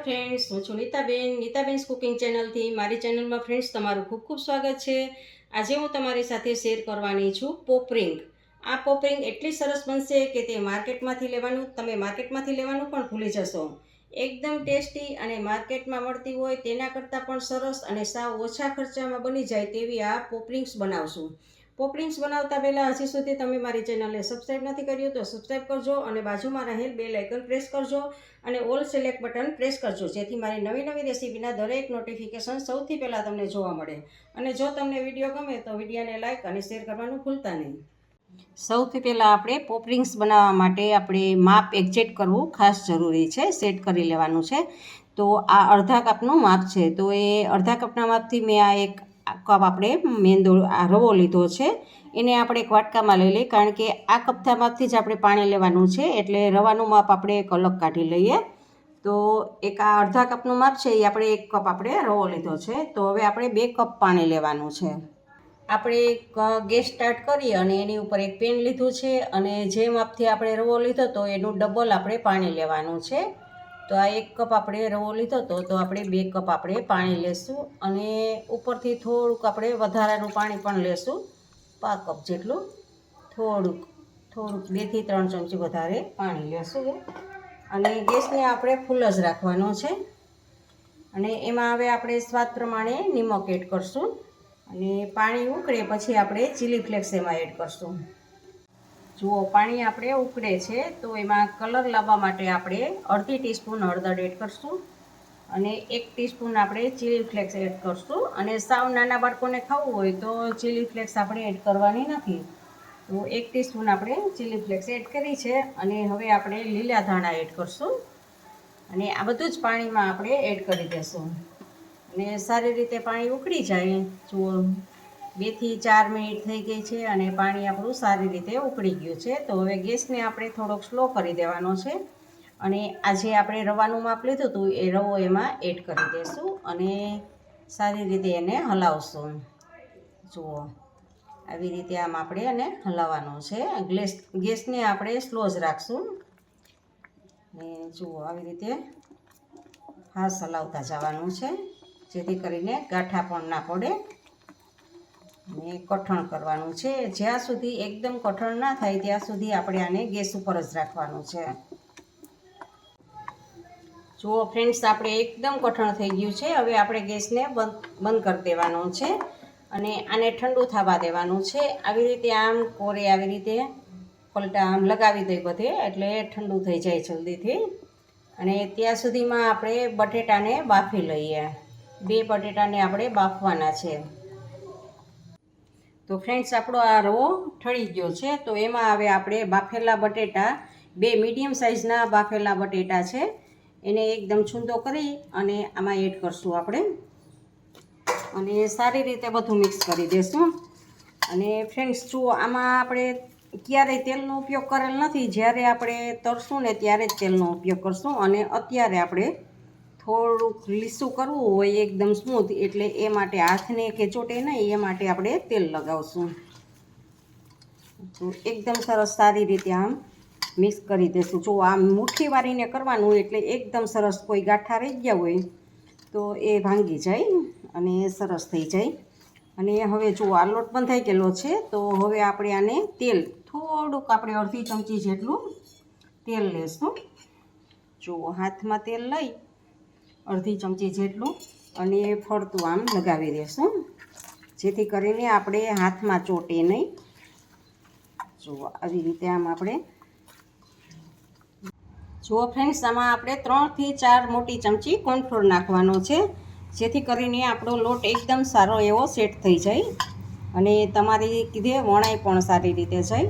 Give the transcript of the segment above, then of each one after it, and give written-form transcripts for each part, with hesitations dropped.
Friends, હું છું Nitaben cooking ચેનલથી. મારી ચેનલમાં ફ્રેન્ડ્સ તમારું ખૂબ ખૂબ સ્વાગત છે. આજે હું તમારી સાથે શેર કરવાની છું પોપરિંગ. આ પોપરિંગ એટલી સરસ બનશે કે તે તમે માર્કેટમાંથી લેવાનું પણ ભૂલી જશો. એકદમ ટેસ્ટી અને માર્કેટમાં મળતી હોય તેના કરતાં પણ સરસ અને સાવ ઓછા ખર્ચામાં બની જાય તેવી આ પોપરિંગ્સ બનાવશું. પોપરિંગ્સ બનાવતા પહેલાં હજી સુધી તમે મારી ચેનલને સબસ્ક્રાઈબ નથી કર્યું તો સબસ્ક્રાઈબ કરજો અને બાજુમાં રહેલ બેલ આઇકન પ્રેસ કરજો અને ઓલ સિલેક્ટ બટન પ્રેસ કરજો, જેથી મારી નવી નવી રેસીપીના દરેક નોટિફિકેશન સૌથી પહેલાં તમને જોવા મળે. અને જો તમને વિડીયો ગમે તો વિડીયોને લાઇક અને શેર કરવાનું ભૂલતા નહીં. સૌથી પહેલાં આપણે પોપરિંગ્સ બનાવવા માટે આપણે માપ એક્ઝેક્ટ કરવું ખાસ જરૂરી છે. સેટ કરી લેવાનું છે. તો આ અડધા કપનું માપ છે, તો એ અડધા કપના માપથી મેં આ એક કપ આપણે રવો લીધો છે. એને આપણે એક વાટકામાં લઈ લઈએ, કારણ કે આ કપના માપથી જ આપણે પાણી લેવાનું છે, એટલે રવાનું માપ આપણે એક અલગ કાઢી લઈએ. તો એક આ અડધા કપનું માપ છે, એ આપણે એક કપ આપણે રવો લીધો છે. તો હવે આપણે 2 કપ પાણી લેવાનું છે. આપણે ગેસ સ્ટાર્ટ કરી અને એની ઉપર એક પેન લીધું છે અને જે માપથી આપણે રવો લીધો તો એનું ડબલ આપણે પાણી લેવાનું છે. તો આ 1 કપ આપણે રવો લીધો તો આપણે 2 કપ આપણે પાણી લેશું અને ઉપરથી થોડુંક આપણે વધારાનું પાણી પણ લેશું, 5 કપ જેટલું. થોડુંક 2 થી 3 ચમચી વધારે પાણી લેશું અને ગેસને આપણે ફૂલ જ રાખવાનો છે. અને એમાં હવે આપણે સ્વાદ પ્રમાણે નિમક એડ કરશું અને પાણી ઉકળે પછી આપણે ચીલી ફ્લેક્સ એમાં એડ કરશું. જુઓ, પાણી આપણે ઉકળે છે તો એમાં કલર લાવવા માટે આપણે અડધી ટીસ્પૂન હળદર એડ કરશું અને 1 ટીસ્પૂન આપણે ચીલી ફ્લેક્સ એડ કરશું. અને સાવ નાના બાળકોને ખાવું હોય તો ચીલી ફ્લેક્સ આપણે એડ કરવાની નથી. તો 1 ટીસ્પૂન આપણે ચીલી ફ્લેક્સ એડ કરી છે અને હવે આપણે લીલા ધાણા એડ કરશું અને આ બધું જ પાણીમાં આપણે એડ કરી દઈશું. અને સારી રીતે પાણી ઉકળી જાય. જુઓ, 2 થી 4 મિનિટ થઈ ગઈ છે અને પાણી આપણું સારી રીતે ઉકળી ગયું છે. તો હવે ગેસને આપણે થોડોક સ્લો કરી દેવાનો છે અને આજે આપણે રવાનું માપ લીધું હતું એ રવો એમાં એડ કરી દઈશું અને સારી રીતે એને હલાવશું. જુઓ, આવી રીતે આમ આપણે એને હલાવવાનું છે. ગેસને આપણે સ્લો જ રાખશું ને જુઓ, આવી રીતે ફાસ હલાવતા જવાનું છે, જેથી કરીને ગાંઠા પણ ના પડે. અને કઠણ કરવાનું છે. જ્યાં સુધી એકદમ કઠણ ના થાય ત્યાં સુધી આપણે આને ગેસ ઉપર જ રાખવાનું છે. જુઓ ફ્રેન્ડ્સ, આપણે એકદમ કઠણ થઈ ગયું છે. હવે આપણે ગેસને બંધ કરી દેવાનો છે અને આને ઠંડુ થવા દેવાનું છે. આવી રીતે આમ કોરે આવી રીતે પલટા આમ લગાવી દઈ બધે, એટલે ઠંડુ થઈ જાય જલ્દીથી. અને ત્યાં સુધીમાં આપણે બટેટાને બાફી લઈએ. 2 બટેટાને આપણે બાફવાના છે. તો ફ્રેન્ડ્સ, આપણો આ રવો ઠળી ગયો છે. તો એમાં હવે આપણે બાફેલા બટેટા, 2 મીડિયમ સાઇઝના બાફેલા બટેટા છે, એને એકદમ છૂંદો કરી અને આમાં એડ કરશું આપણે અને સારી રીતે બધું મિક્સ કરી દઈશું. અને ફ્રેન્ડ્સ જુઓ, આમાં આપણે ક્યારેય તેલનો ઉપયોગ કરેલ નથી. જ્યારે આપણે તળશું ને ત્યારે જ તેલનો ઉપયોગ કરશું. અને અત્યારે આપણે થોડુંક લીસું કરવું હોય એકદમ સ્મૂથ, એટલે એ માટે હાથને કે ચોટે નહીં એ માટે આપણે તેલ લગાવશું. તો એકદમ સરસ સારી રીતે આમ મિક્સ કરી દઈશું. જો આમ મુઠ્ઠી વાળીને કરવાનું, એટલે એકદમ સરસ. કોઈ ગાંઠા રહી ગયા હોય તો એ ભાંગી જાય અને સરસ થઈ જાય. અને હવે જુઓ, આ લોટ બંધાઈ ગયેલો છે. તો હવે આપણે આને તેલ થોડુંક આપણે અડધી ચમચી જેટલું તેલ લેશું. જુઓ, હાથમાં તેલ લઈ અડધી ચમચી જેટલું અને ફરતું આમ લગાવી દઈશું, જેથી કરીને આપણે હાથમાં ચોટે નહીં. જુઓ, આવી રીતે આમ આપણે જુઓ ફ્રેન્ડ્સ, આમાં આપણે 3 થી 4 મોટી ચમચી કોર્નફ્લોર નાખવાનો છે, જેથી કરીને આપણો લોટ એકદમ સારો એવો સેટ થઈ જાય અને તમારી કીધે વણાઈ પણ સારી રીતે જાય.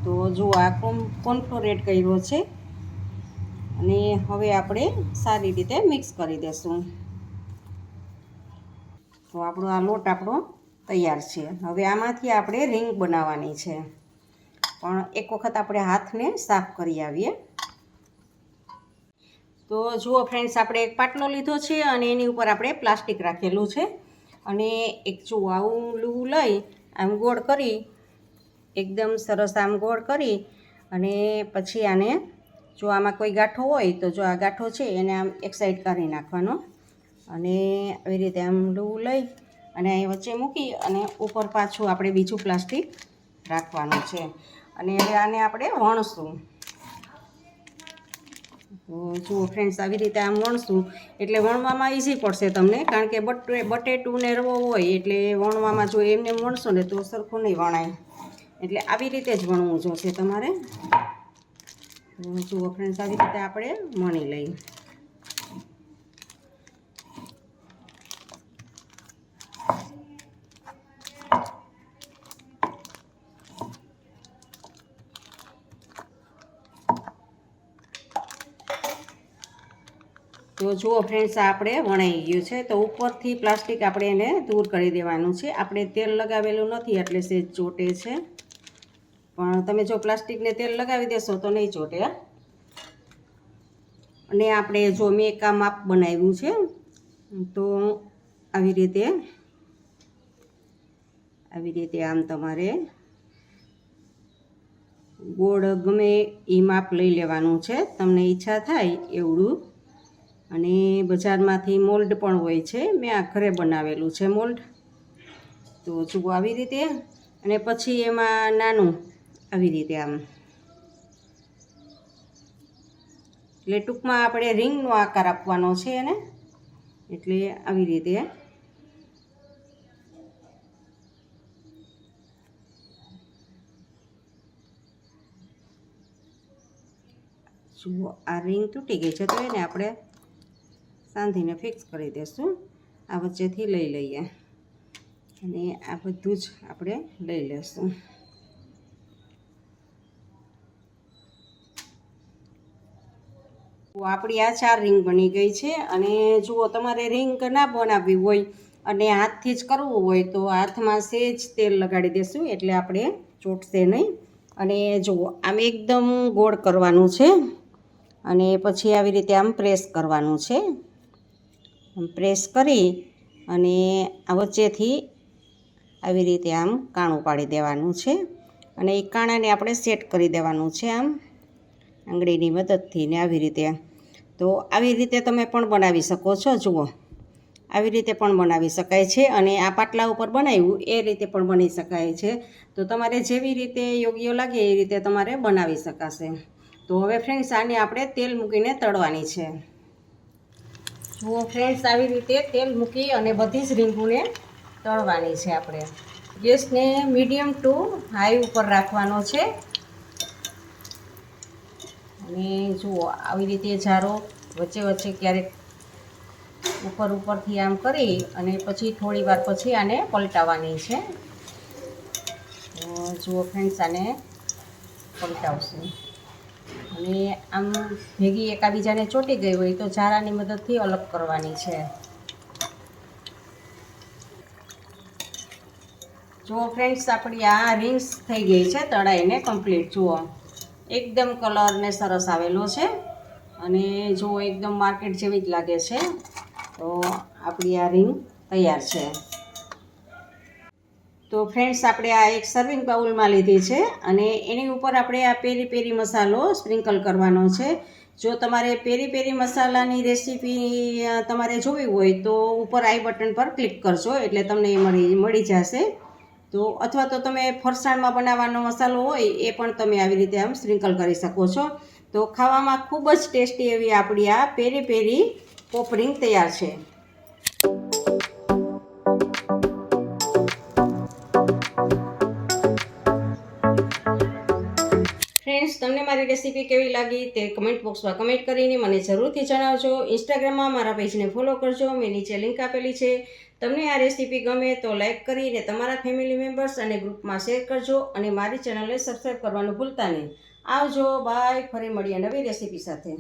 તો જુઓ, આ કોર્નફ્લોર એડ કર્યો છે અને હવે આપણે સારી રીતે મિક્સ કરી દઈશું. તો આપણો આ લોટ તૈયાર છે. હવે આમાંથી આપણે રીંગ બનાવવાની છે, પણ એક વખત આપણે હાથને સાફ કરી આવીએ. તો જુઓ ફ્રેન્ડ્સ, આપણે એક પાટલો લીધો છે અને એની ઉપર આપણે પ્લાસ્ટિક રાખેલું છે અને એક જુઓ આવું લઈ આમ ગોળ કરી, એકદમ સરસ આમ ગોળ કરી અને પછી આને જો આમાં કોઈ ગાંઠો હોય તો જો આ ગાંઠો છે એને આમ એક સાઈડ કાઢી નાખવાનો અને આવી રીતે આમ ડૂ લઈ અને અહીં વચ્ચે મૂકી અને ઉપર પાછું આપણે બીજું પ્લાસ્ટિક રાખવાનું છે અને હવે આને આપણે વણશું. તો જુઓ ફ્રેન્ડ્સ, આવી રીતે આમ વણશું એટલે વણવામાં ઇઝી પડશે તમને, કારણ કે બટેટું ને રવો હોય એટલે વણવામાં જો એમને વણશો ને તો સરખું નહીં વણાય, એટલે આવી રીતે જ વણવું જોશે તમારે. તો જુઓ ફ્રેન્ડ્સ, આવી રીતે આપણે વણી લઈએ. તો જુઓ ફ્રેન્ડ્સ, આ આપણે વણાઈ ગયું છે. તો ઉપરથી પ્લાસ્ટિક આપણે એને દૂર કરી દેવાનું છે. આપણે તેલ લગાવેલું નથી એટલે સેજ ચોટે છે, પણ તમે જો પ્લાસ્ટિકને તેલ લગાવી દેશો તો નહીં ચોટે. અને આપણે જો મેં એક આ માપ બનાવ્યું છે, તો આવી રીતે આમ તમારે ગોળ ગમે એ માપ લઈ લેવાનું છે, તમને ઈચ્છા થાય એવડું. અને બજારમાંથી મોલ્ડ પણ હોય છે, મેં આ ઘરે બનાવેલું છે મોલ્ડ. તો જુઓ આવી રીતે, અને પછી એમાં નાનું આવી રીતે આમ, એટલે ટૂંકમાં આપણે રિંગનો આકાર આપવાનો છે એને, એટલે આવી રીતે જુઓ આ રિંગ તૂટી ગઈ છે તો એને આપણે સાંધીને ફિક્સ કરી દઈશું. આ વચ્ચેથી લઈ લઈએ અને આ બધું જ આપણે લઈ લઈશું. આપણી આ 4 રિંગ બની ગઈ છે. અને જુઓ, તમારે રિંગ ના બનાવવી હોય અને હાથથી જ કરવું હોય તો હાથમાં સેજ તેલ લગાડી દેશું એટલે આપણે ચોટશે નહીં. અને જુઓ, આમ એકદમ ગોળ કરવાનું છે અને પછી આવી રીતે આમ પ્રેસ કરવાનું છે. પ્રેસ કરી અને આ વચ્ચેથી આવી રીતે આમ કાણું પાડી દેવાનું છે અને એ કાણાને આપણે સેટ કરી દેવાનું છે આમ આંગળીની મદદથી ને આવી રીતે. તો આવી રીતે તમે પણ બનાવી શકો છો. જુઓ, આવી રીતે પણ બનાવી શકાય છે અને આ પાટલા ઉપર બનાવ્યું એ રીતે પણ બની શકાય છે. તો તમારે જેવી રીતે યોગ્ય લાગે એ રીતે તમારે બનાવી શકાશે. તો હવે ફ્રેન્ડ્સ, આને આપણે તેલ મૂકીને તળવાની છે. જુઓ ફ્રેન્ડ્સ, આવી રીતે તેલ મૂકી અને બધી જ રીંગોને તળવાની છે. આપણે ગેસને મીડિયમ ટુ હાઈ ઉપર રાખવાનો છે. અને જુઓ, આવી રીતે જારો વચ્ચે વચ્ચે ક્યારેક ઉપરથી આમ કરી અને પછી થોડી વાર પછી આને પલટાવવાની છે. તો જુઓ ફ્રેન્ડ્સ, આને પલટાવશું અને આમ ભેગી એકાબીજાને ચોંટી ગઈ હોય તો જારાની મદદથી અલગ કરવાની છે. જુઓ ફ્રેન્ડ્સ, આપણી આ રિંગ્સ થઈ ગઈ છે તળાઈને કમ્પ્લીટ. જુઓ, એકદમ કલરને સરસ આવેલો છે અને જુઓ એકદમ માર્કેટ જેવી જ લાગે છે. તો આપણી આ રિંગ તૈયાર છે. તો ફ્રેન્ડ્સ, આપણે આ એક સર્વિંગ બાઉલમાં લીધી છે અને એની ઉપર આપણે આ પેરી પેરી મસાલો સ્પ્રિંકલ કરવાનો છે. જો તમારે પેરી પેરી મસાલાની રેસીપી તમારે જોવી હોય તો ઉપર આઈ બટન પર ક્લિક કરજો એટલે તમને એ મળી જશે. તો અથવા તો તમે ફરસાણમાં બનાવવાનો મસાલો હોય એ પણ તમે આવી રીતે આમ સ્પ્રિંકલ કરી શકો છો. તો ખાવામાં ખૂબ જ ટેસ્ટી એવી આપણી આ પેરી પેરી પોપરિંગ તૈયાર છે. ફ્રેન્ડ્સ, તમને મારી રેસીપી કેવી લાગી તે કમેન્ટ બોક્સમાં કમેન્ટ કરીને મને જરૂરથી જણાવજો. ઇન્સ્ટાગ્રામમાં મારા પેજને ફોલો કરજો, મેં નીચે લિંક આપેલી છે. તમને આ રેસીપી ગમે તો લાઈક કરીને તમારા ફેમિલી મેમ્બર્સ અને ગ્રુપમાં શેર કરજો અને મારી ચેનલને સબસ્ક્રાઈબ કરવાનું ભૂલતા નહીં. આવજો, બાય. ફરી મળીએ નવી રેસીપી સાથે.